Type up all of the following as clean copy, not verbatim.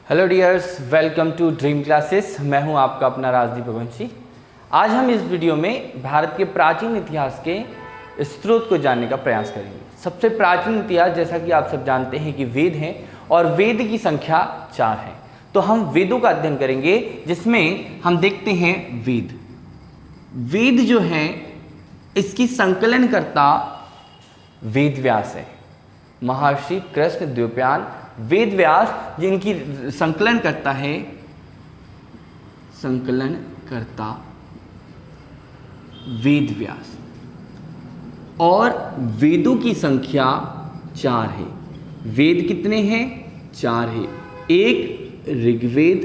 Hello dears, welcome to Dream Classes. मैं हूं आपका अपना राजदीप वंशी। आज हम इस वीडियो में भारत के प्राचीन इतिहास के स्रोत को जानने का प्रयास करेंगे। सबसे प्राचीन इतिहास, जैसा कि आप सब जानते हैं कि वेद हैं और वेद की संख्या 4 है। तो हम वेदों का अध्ययन करेंगे, जिसमें हम देखते हैं वेद जो है इसकी संकलनकर्ता वेद व्यास है। महर्षि कृष्ण द्वैपायन वेद व्यास जिनकी संकलन करता वेद व्यास, और वेदों की संख्या 4 है। वेद कितने हैं? 4 है। एक ऋग्वेद,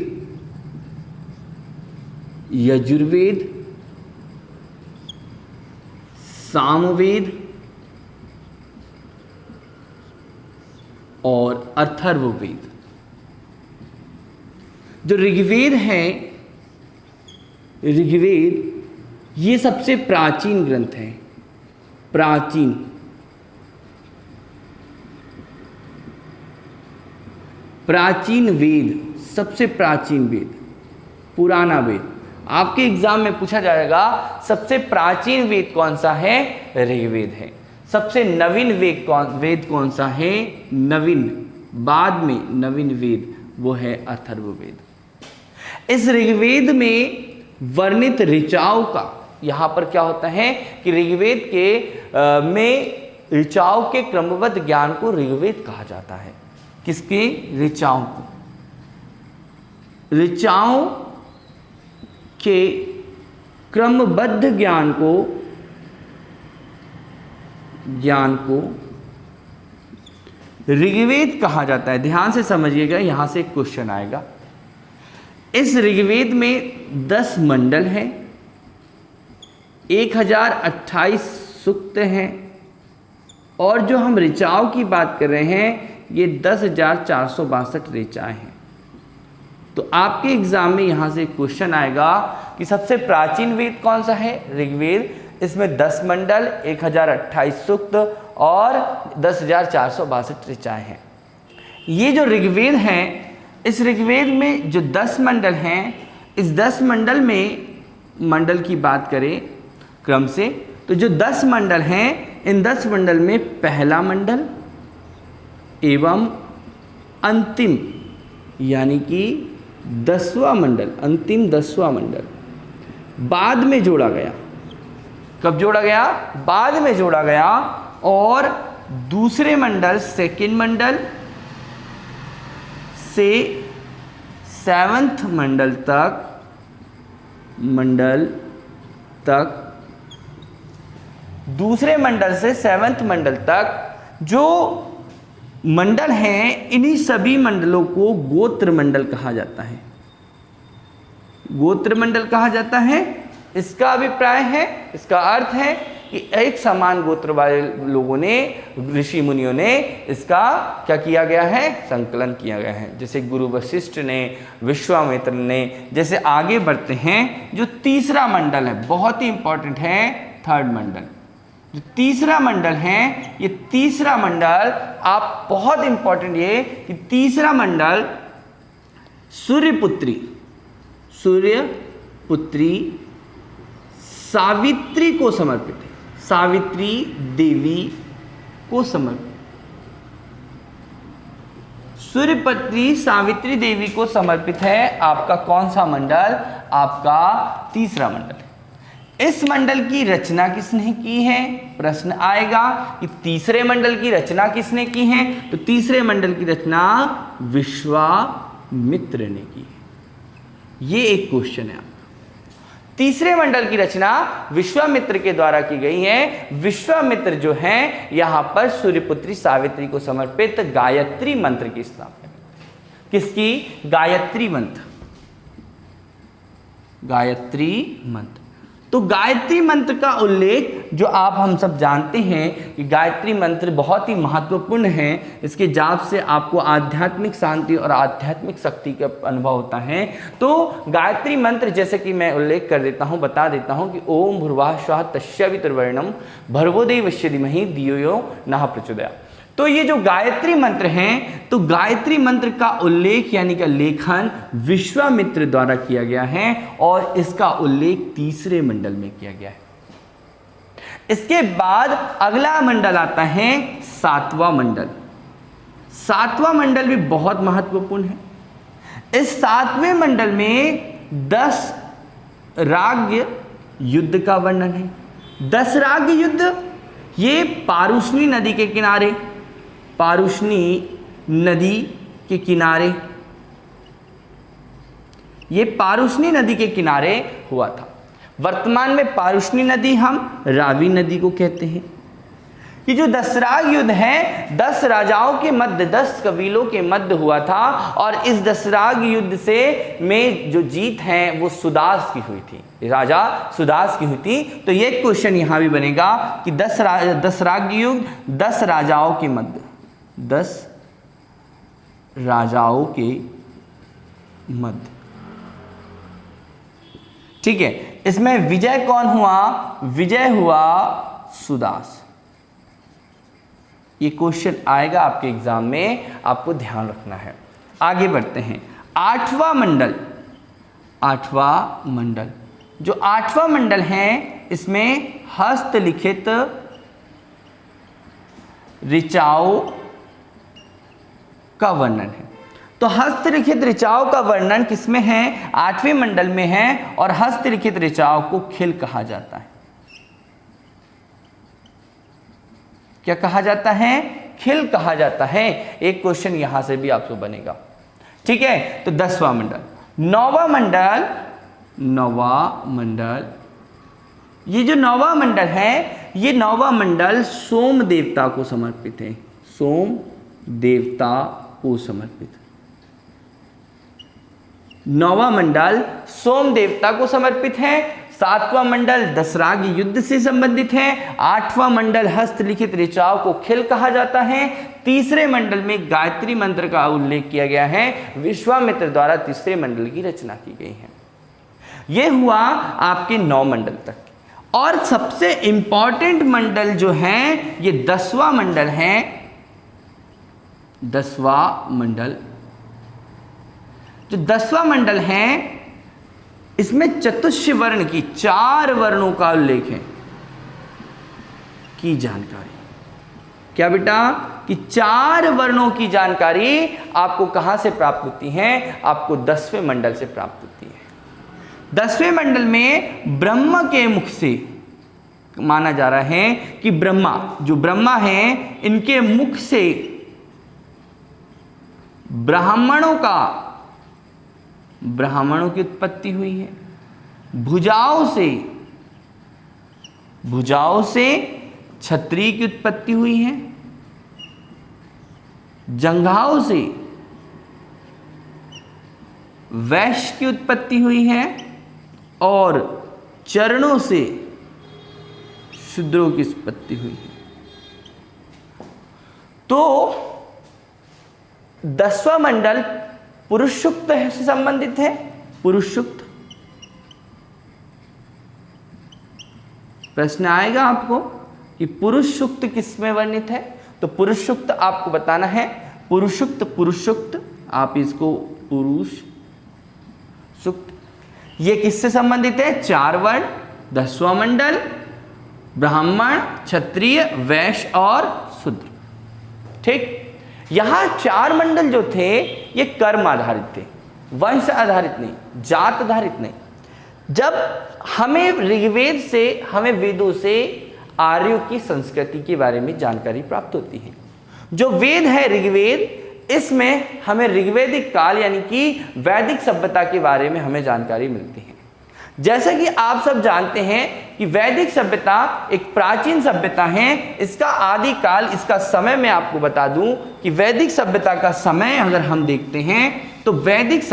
यजुर्वेद, सामवेद और अथर्ववेद। जो ऋग्वेद है, ये सबसे प्राचीन ग्रंथ है। प्राचीन वेद, सबसे प्राचीन वेद, पुराना वेद। आपके एग्जाम में पूछा जाएगा सबसे प्राचीन वेद कौन सा है? ऋग्वेद है। सबसे नवीन वेद कौन सा है? नवीन, बाद में नवीन वेद, वो है अथर्ववेद। इस ऋग्वेद में वर्णित ऋचाओं का, यहां पर क्या होता है कि ऋग्वेद के में ऋचाओं के क्रमबद्ध ज्ञान को ऋग्वेद कहा जाता है। किसके? ऋचाओं को। ऋचाओं के क्रमबद्ध ज्ञान को ऋग्वेद कहा जाता है। ध्यान से समझिएगा, यहां से एक क्वेश्चन आएगा। इस ऋग्वेद में 10 मंडल हैं, 1028 सूक्त हैं, और जो हम ऋचाओं की बात कर रहे हैं ये 10,462 ऋचाएं हैं। तो आपके एग्जाम में यहां से क्वेश्चन आएगा कि सबसे प्राचीन वेद कौन सा है? ऋग्वेद। इसमें 10 मंडल, 1028 सूक्त और 10,462 ऋचाएं हैं। ये जो ऋग्वेद है, इस ऋग्वेद में जो 10 मंडल हैं, इस 10 मंडल में, मंडल की बात करें क्रम से, तो जो 10 मंडल हैं, इन 10 मंडल में पहला मंडल एवं अंतिम, यानी कि 10वां मंडल, अंतिम 10वां मंडल बाद में जोड़ा गया। कब जोड़ा गया? बाद में जोड़ा गया। और दूसरे मंडल, सेकंड मंडल से 7th मंडल तक, दूसरे मंडल से 7th मंडल तक जो मंडल हैं, इन्हीं सभी मंडलों को गोत्र मंडल कहा जाता है। गोत्र मंडल कहा जाता है। इसका अभिप्राय है, इसका अर्थ है कि एक समान गोत्र वाले लोगों ने, ऋषि मुनियों ने इसका क्या किया गया है? संकलन किया गया है। जैसे गुरु वशिष्ठ ने, विश्वामित्र ने। जैसे आगे बढ़ते हैं, जो तीसरा मंडल है, बहुत ही इंपॉर्टेंट है, 3rd मंडल। जो तीसरा मंडल है, ये तीसरा मंडल आप बहुत इंपॉर्टेंट, ये कि तीसरा मंडल सूर्यपुत्री सावित्री को समर्पित है। सावित्री देवी को समर्पित, सूर्यपुत्री सावित्री देवी को समर्पित है। आपका कौन सा मंडल? आपका तीसरा मंडल है। इस मंडल की रचना किसने की है? प्रश्न आएगा कि तीसरे मंडल की रचना किसने की है? तो तीसरे मंडल की रचना विश्वामित्र ने की है। ये एक क्वेश्चन है। तीसरे मंडल की रचना विश्वामित्र के द्वारा की गई है। विश्वामित्र जो है, यहां पर सूर्यपुत्री सावित्री को समर्पित गायत्री मंत्र की स्थापना। किसकी? गायत्री मंत्र। तो गायत्री मंत्र का उल्लेख, जो आप हम सब जानते हैं कि गायत्री मंत्र बहुत ही महत्वपूर्ण है। इसके जाप से आपको आध्यात्मिक शांति और आध्यात्मिक शक्ति का अनुभव होता है। तो गायत्री मंत्र, जैसे कि मैं उल्लेख कर देता हूँ, बता देता हूँ कि ओम भूर्भुवः स्वः तस्सवितुर्वरेण्यं भर्गो देवस्य धीमहि धियो यो नः प्रचोदयात्। तो ये जो गायत्री मंत्र हैं, तो गायत्री मंत्र का उल्लेख यानी कि लेखन विश्वामित्र द्वारा किया गया है और इसका उल्लेख तीसरे मंडल में किया गया है। इसके बाद अगला मंडल आता है सातवां मंडल। सातवां मंडल भी बहुत महत्वपूर्ण है। इस सातवें मंडल में 10 राज्य युद्ध का वर्णन है। 10 राज्य युद्ध ये पारुष्णी नदी के किनारे, पारुष्णी नदी के किनारे, ये पारुष्णी नदी के किनारे हुआ था। वर्तमान में पारुष्णी नदी हम रावी नदी को कहते हैं। ये जो 10 राज्य युद्ध है 10 राजाओं के मध्य, 10 कबीलों के मध्य हुआ था और इस 10 राज्य युद्ध से में जो जीत है वो सुदास की हुई थी, राजा सुदास की हुई थी। तो ये क्वेश्चन यहां भी बनेगा कि 10 राज्य युद्ध 10 राजाओं के मध्य, 10 राजाओं के मध्य, ठीक है। इसमें विजय कौन हुआ? विजय हुआ सुदास। ये क्वेश्चन आएगा आपके एग्जाम में, आपको ध्यान रखना है। आगे बढ़ते हैं। 8वां मंडल, 8वां मंडल, जो 8वां मंडल है इसमें हस्तलिखित ऋचाओं का वर्णन है। तो हस्तलिखित ऋचाओं का वर्णन किसमें है? 8वें मंडल में है और हस्तलिखित ऋचाओं को खिल कहा जाता है। क्या कहा जाता है? खिल कहा जाता है। एक क्वेश्चन यहां से भी आपको बनेगा, ठीक है। तो 10वां मंडल। 9वां मंडल, 9वां मंडल, ये जो 9वां मंडल है ये 9वां मंडल सोम देवता को समर्पित है। सोम देवता को समर्पित। 9वां मंडल सोम देवता को समर्पित है। 7वां मंडल 10 राज्य युद्ध से संबंधित है। 8वां मंडल हस्तलिखित ऋचाओं को खिल कहा जाता है। तीसरे मंडल में गायत्री मंत्र का उल्लेख किया गया है। विश्वामित्र द्वारा तीसरे मंडल की रचना की गई है। यह हुआ आपके 9 मंडल तक। और सबसे इंपॉर्टेंट मंडल जो है ये 10वां मंडल है। 10वां मंडल, जो 10वां मंडल है इसमें चतुष्य वर्ण की 4 वर्णों का उल्लेख है की जानकारी। क्या बेटा? कि 4 वर्णों की जानकारी आपको कहां से प्राप्त होती है? आपको 10वें मंडल से प्राप्त होती है। 10वें मंडल में ब्रह्मा के मुख से माना जा रहा है कि ब्रह्मा, जो ब्रह्मा है इनके मुख से ब्राह्मणों की उत्पत्ति हुई है। भुजाओं से क्षत्रिय की उत्पत्ति हुई है। जंघाओं से वैश्य की उत्पत्ति हुई है और चरणों से शूद्रों की उत्पत्ति हुई है। तो 10वां मंडल पुरुष सूक्त से संबंधित है। पुरुष सूक्त प्रश्न आएगा आपको कि पुरुष सूक्त किसमें वर्णित है? तो पुरुष सूक्त आपको बताना है। पुरुष सूक्त आप इसको पुरुष सूक्त, ये किससे संबंधित है? 4 वर्ण, 10वां मंडल, ब्राह्मण, क्षत्रिय, वैश्य और शूद्र, ठीक। यहां 4 मंडल जो थे ये कर्म आधारित थे, वंश आधारित नहीं, जात आधारित नहीं। जब हमें ऋग्वेद से, हमें वेदों से आर्यों की संस्कृति के बारे में जानकारी प्राप्त होती है। जो वेद है ऋग्वेद, इसमें हमें ऋग्वेदिक काल यानी कि वैदिक सभ्यता के बारे में हमें जानकारी मिलती है। जैसा कि आप सब जानते हैं कि वैदिक सभ्यता एक प्राचीन सभ्यता है। इसका आदि काल, इसका समय मैं आपको बता दूं कि वैदिक सभ्यता का समय अगर हम देखते हैं तो वैदिक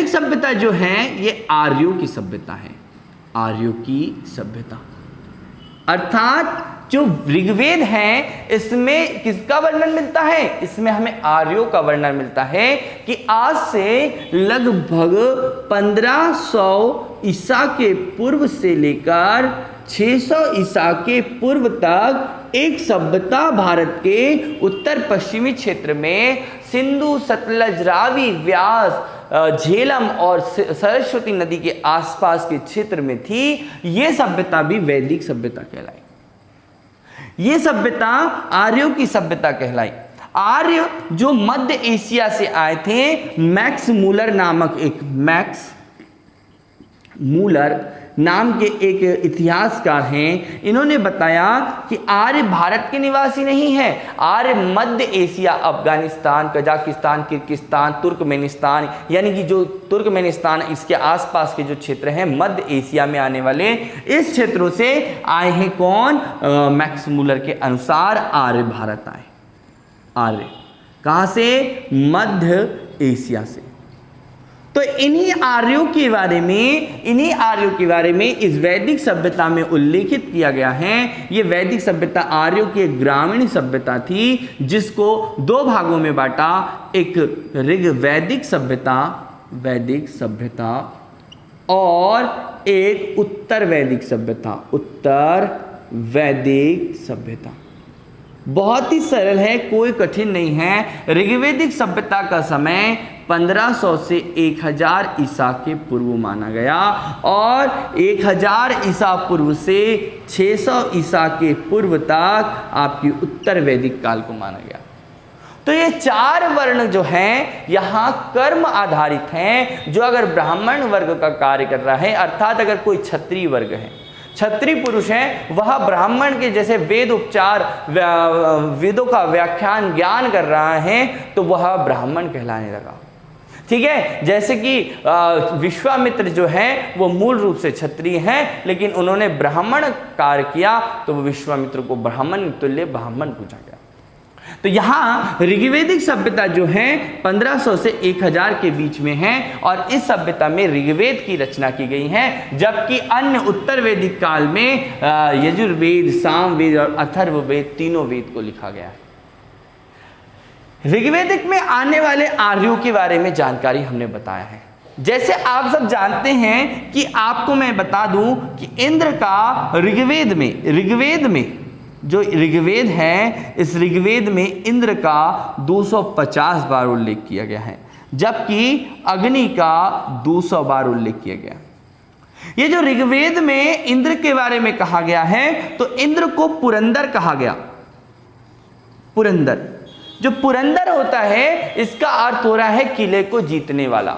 सभ्यता जो है ये आर्यों की सभ्यता है। आर्यों की सभ्यता अर्थात जो ऋग्वेद है इसमें किसका वर्णन मिलता है? इसमें हमें आर्यों का वर्णन मिलता है कि आज से लगभग 1500 ईसा के पूर्व से लेकर 600 ईसा के पूर्व तक एक सभ्यता भारत के उत्तर पश्चिमी क्षेत्र में सिंधु, सतलज, रावी, व्यास, झेलम और सरस्वती नदी के आसपास के क्षेत्र में थी। यह सभ्यता भी वैदिक सभ्यता कहलाई। यह सभ्यता आर्यों की सभ्यता कहलाई। आर्य जो मध्य एशिया से आए थे, मैक्स मूलर नाम के एक इतिहासकार हैं, इन्होंने बताया कि आर्य भारत के निवासी नहीं है। आर्य मध्य Asia, Afghanistan, Kazakhstan, Kyrgyzstan, Turkmenistan, यानी कि जो तुर्कमेनिस्तान इसके आसपास के जो क्षेत्र हैं मध्य एशिया में आने वाले, इस क्षेत्रों से आए हैं। कौन? मैक्स मूलर के अनुसार आर्य भारत आए। आर्य कहां से? मध्य एशिया से। तो इन्हीं आर्यों के बारे में इस वैदिक सभ्यता में उल्लेखित किया गया है। ये वैदिक सभ्यता आर्यों की एक ग्रामीण सभ्यता थी, जिसको दो भागों में बांटा। एक ऋग्वैदिक सभ्यता और एक उत्तर वैदिक सभ्यता। बहुत ही सरल है, कोई कठिन नहीं है। ऋग्वैदिक सभ्यता का समय 1500 से 1000 ईसा के पूर्व माना गया और 1000 ईसा पूर्व से 600 ईसा के पूर्व तक आपकी उत्तर वैदिक काल को माना गया। तो ये चार वर्ण जो हैं यहाँ कर्म आधारित हैं। जो अगर ब्राह्मण वर्ग का कार्य कर रहा है, अर्थात अगर कोई क्षत्रिय वर्ग है, क्षत्रिय पुरुष है, वह ब्राह्मण के जैसे वेद उपचार, वेदों का व्याख्यान ज्ञान कर रहा है, तो वह ब्राह्मण कहलाने लगा। ठीक है, जैसे कि विश्वामित्र जो हैं वो मूल रूप से क्षत्रिय हैं, लेकिन उन्होंने ब्राह्मण कार्य किया तो वो विश्वामित्र को ब्राह्मण तुल्य ब्राह्मण पूछा गया। तो यहाँ ऋग्वैदिक सभ्यता जो है 1500 से 1000 के बीच में है और इस सभ्यता में ऋग्वेद की रचना की गई है, जबकि अन्य उत्तर वैदिक काल में यजुर्वेद, सामवेद और अथर्ववेद तीनों वेद को लिखा गया है। ऋग्वेदिक में आने वाले आर्यों के बारे में जानकारी हमने बताया है। जैसे आप सब जानते हैं कि आपको मैं बता दूं कि इंद्र का ऋग्वेद में जो ऋग्वेद है, इस ऋग्वेद में इंद्र का 250 बार उल्लेख किया गया है, जबकि अग्नि का 200 बार उल्लेख किया गया। ये जो ऋग्वेद में इंद्र के बारे में कहा गया है, तो इंद्र को पुरंदर कहा गया। पुरंदर, जो पुरंदर होता है, इसका अर्थ हो रहा है किले को जीतने वाला।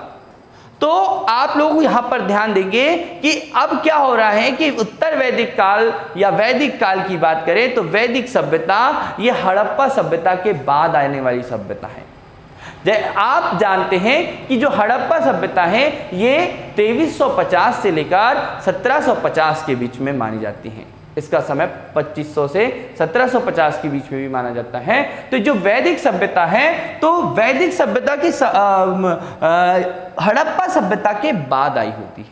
तो आप लोग यहां पर ध्यान देंगे कि अब क्या हो रहा है कि उत्तर वैदिक काल या वैदिक काल की बात करें तो वैदिक सभ्यता ये हड़प्पा सभ्यता के बाद आने वाली सभ्यता है। आप जानते हैं कि जो हड़प्पा सभ्यता है ये 2350 से लेकर 1750 के बीच में मानी जाती है। इसका समय 2500 से 1750 के बीच में भी माना जाता है। तो जो वैदिक सभ्यता है, तो वैदिक सभ्यता की हड़प्पा सभ्यता के बाद आई होती है।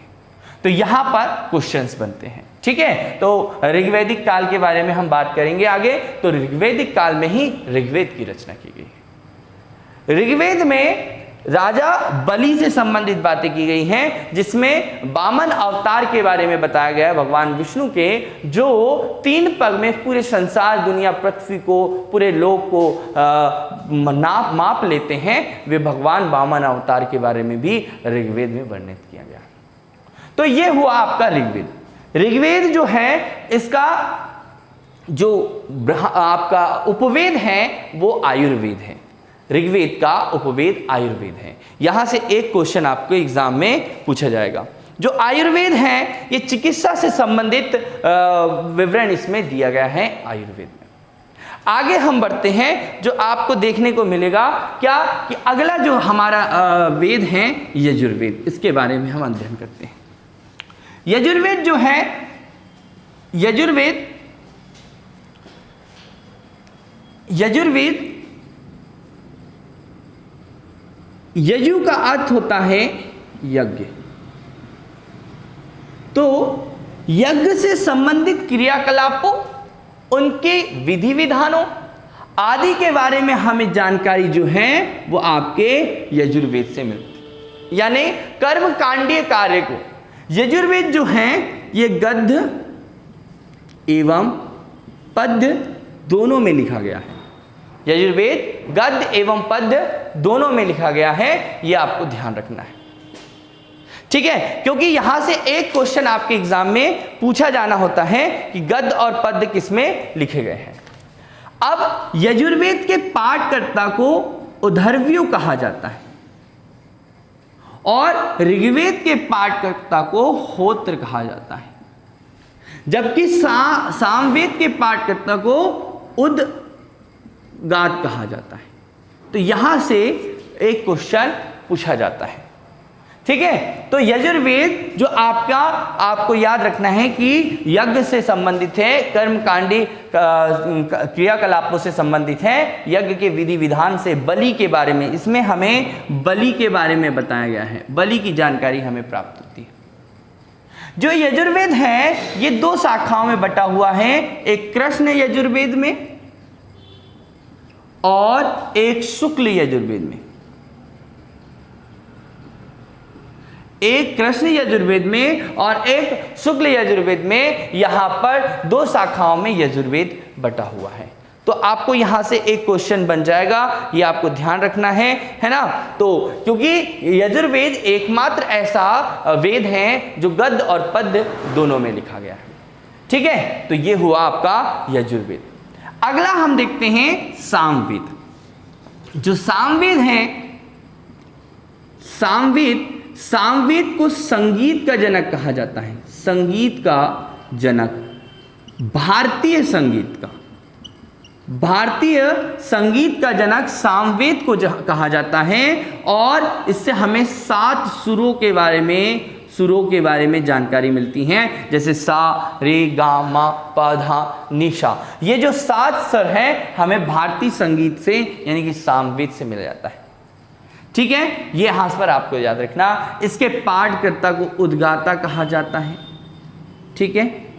तो यहां पर क्वेश्चंस बनते हैं। ठीक है, तो ऋग्वैदिक काल के बारे में हम बात करेंगे आगे। तो ऋग्वैदिक काल में ही ऋग्वेद की रचना की गई है। ऋग्वेद में राजा बलि से संबंधित बातें की गई हैं, जिसमें वामन अवतार के बारे में बताया गया है, भगवान विष्णु के, जो 3 पग में पूरे संसार, दुनिया, पृथ्वी को, पूरे लोक को माप लेते हैं। वे भगवान वामन अवतार के बारे में भी ऋग्वेद में वर्णित किया गया। तो ये हुआ आपका ऋग्वेद। ऋग्वेद जो है, इसका जो आपका उपवेद है वो आयुर्वेद है। ऋग्वेद का उपवेद आयुर्वेद है। यहां से एक क्वेश्चन आपको एग्जाम में पूछा जाएगा। जो आयुर्वेद है, ये चिकित्सा से संबंधित विवरण इसमें दिया गया है आयुर्वेद में। आगे हम बढ़ते हैं, जो आपको देखने को मिलेगा क्या कि अगला जो हमारा वेद है यजुर्वेद, इसके बारे में हम अध्ययन करते हैं। यजुर्वेद जो है, यजुर्वेद यजु का अर्थ होता है यज्ञ। तो यज्ञ से संबंधित क्रियाकलापों, उनके विधि विधानों आदि के बारे में हमें जानकारी जो है वो आपके यजुर्वेद से मिलती है। यानी कर्मकांडीय कार्य को यजुर्वेद जो है ये गद्य एवं पद्य दोनों में लिखा गया है। यजुर्वेद गद्य एवं पद्य दोनों में लिखा गया है, ये आपको ध्यान रखना है, ठीक है। क्योंकि यहां से एक क्वेश्चन आपके एग्जाम में पूछा जाना होता है कि गद्य और पद्य किसमें लिखे गए हैं। अब यजुर्वेद के पाठकर्ता को उद्धर्व्यु कहा जाता है और ऋग्वेद के पाठकर्ता को होत्र कहा जाता है, जबकि सामवेद के पाठकर्ता को उद्गात कहा जाता है। तो यहां से एक क्वेश्चन पूछा जाता है, ठीक है। तो यजुर्वेद जो आपको याद रखना है कि यज्ञ से संबंधित है, कर्मकांडी क्रियाकलापों से संबंधित है, यज्ञ के विधि विधान से, बलि के बारे में, इसमें हमें बलि के बारे में बताया गया है, बलि की जानकारी हमें प्राप्त होती है। जो यजुर्वेद है ये दो शाखाओं में बटा हुआ है, एक कृष्ण यजुर्वेद में और एक शुक्ल यजुर्वेद में। एक कृष्ण यजुर्वेद में और एक शुक्ल यजुर्वेद में, यहां पर दो शाखाओं में यजुर्वेद बटा हुआ है। तो आपको यहां से एक क्वेश्चन बन जाएगा, ये आपको ध्यान रखना है ना। तो क्योंकि यजुर्वेद एकमात्र ऐसा वेद है जो गद्य और पद्य दोनों में लिखा गया है, ठीक है। तो ये हुआ आपका यजुर्वेद। अगला हम देखते हैं सामवेद। जो सामवेद है, सामवेद को संगीत का जनक कहा जाता है, संगीत का जनक, भारतीय संगीत का जनक सामवेद को कहा जाता है। और इससे हमें 7 सुरों के बारे में जानकारी मिलती है, जैसे सा, रे, गा, मा, पा, धा, निशा। ये जो 7 स्वर हैं हमें भारतीय संगीत से यानी कि सामवेद से मिल जाता है, ठीक है। ये यहां पर आपको याद रखना। इसके पाठकर्ता को उद्गाता कहा जाता है, ठीक है।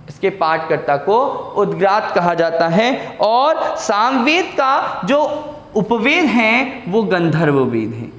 इसके पाठकर्ता को उद्गात कहा जाता है। और सामवेद का जो उपवेद है वो गंधर्व वेद है।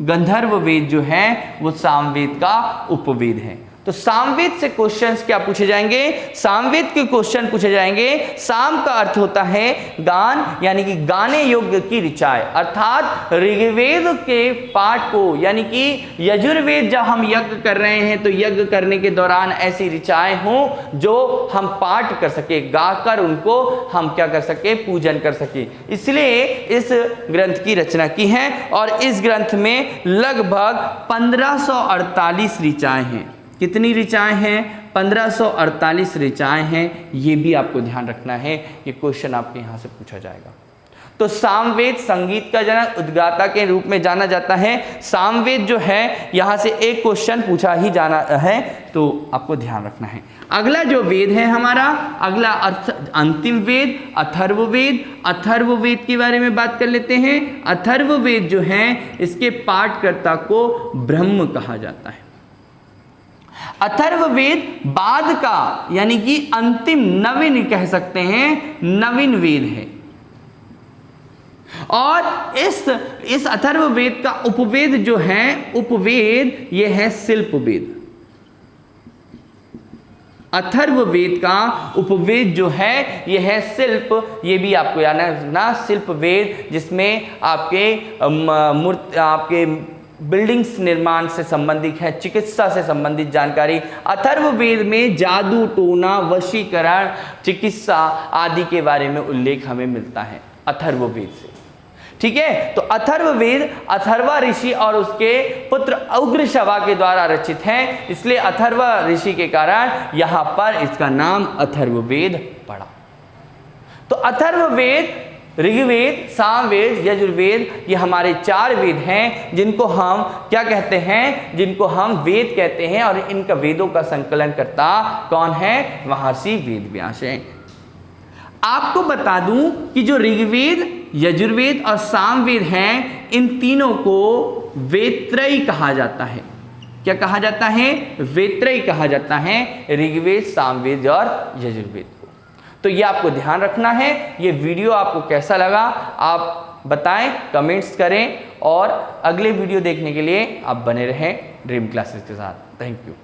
गंधर्व वेद जो है वो सामवेद का उपवेद है। तो सामवेद से क्वेश्चंस क्या पूछे जाएंगे? सामवेद के क्वेश्चन पूछे जाएंगे। साम का अर्थ होता है गान, यानी कि गाने योग्य की ऋचाएं, अर्थात ऋग्वेद के पाठ को, यानी कि यजुर्वेद जब हम यज्ञ कर रहे हैं तो यज्ञ करने के दौरान ऐसी ऋचाएं हों जो हम पाठ कर सके, गाकर उनको हम क्या कर सके, पूजन कर सके। इसलिए इस ग्रंथ की रचना की है और इस ग्रंथ में लगभग 1548 ऋचाएं हैं। कितनी ऋचाएं हैं? 1548 ऋचाएं हैं। ये भी आपको ध्यान रखना है, ये क्वेश्चन आपके यहाँ से पूछा जाएगा। तो सामवेद संगीत का जनक, उद्गाता के रूप में जाना जाता है। सामवेद जो है यहाँ से एक क्वेश्चन पूछा ही जाना है, तो आपको ध्यान रखना है। अगला जो वेद है हमारा, अगला अंतिम वेद अथर्ववेद। अथर्ववेद के बारे में बात कर लेते हैं। अथर्ववेद जो है इसके पाठकर्ता को ब्रह्म कहा जाता है। अथर्ववेद बाद का, यानी कि अंतिम नवीन कह सकते हैं, नवीन वेद है। और इस अथर्ववेद का उपवेद जो है, उपवेद ये है शिल्पवेद। अथर्ववेद का उपवेद जो है ये है शिल्प। ये भी आपको याद रखना, शिल्पवेद, जिसमें आपके बिल्डिंग्स निर्माण से संबंधित है, चिकित्सा से संबंधित जानकारी। अथर्ववेद में जादू टोना, वशीकरण, चिकित्सा आदि के बारे में उल्लेख हमें मिलता है अथर्ववेद से, ठीक है। तो अथर्ववेद अथर्वा ऋषि और उसके पुत्र उग्रश्रवा के द्वारा रचित है, इसलिए अथर्वा ऋषि के कारण यहां पर इसका नाम अथर्ववेद पड़ा। तो अथर्ववेद, ऋग्वेद, सामवेद, यजुर्वेद, ये हमारे 4 वेद हैं जिनको हम क्या कहते हैं, जिनको हम वेद कहते हैं। और इनका वेदों का संकलन करता कौन है? महर्षि वेदव्यास हैं। आपको बता दूं कि जो ऋग्वेद, यजुर्वेद और सामवेद हैं, इन तीनों को वेत्रयी कहा जाता है। क्या कहा जाता है? वेत्रयी कहा जाता है, ऋग्वेद, सामवेद और यजुर्वेद को। तो ये आपको ध्यान रखना है। ये वीडियो आपको कैसा लगा आप बताएं, कमेंट्स करें और अगले वीडियो देखने के लिए आप बने रहें ड्रीम क्लासेस के साथ। Thank you.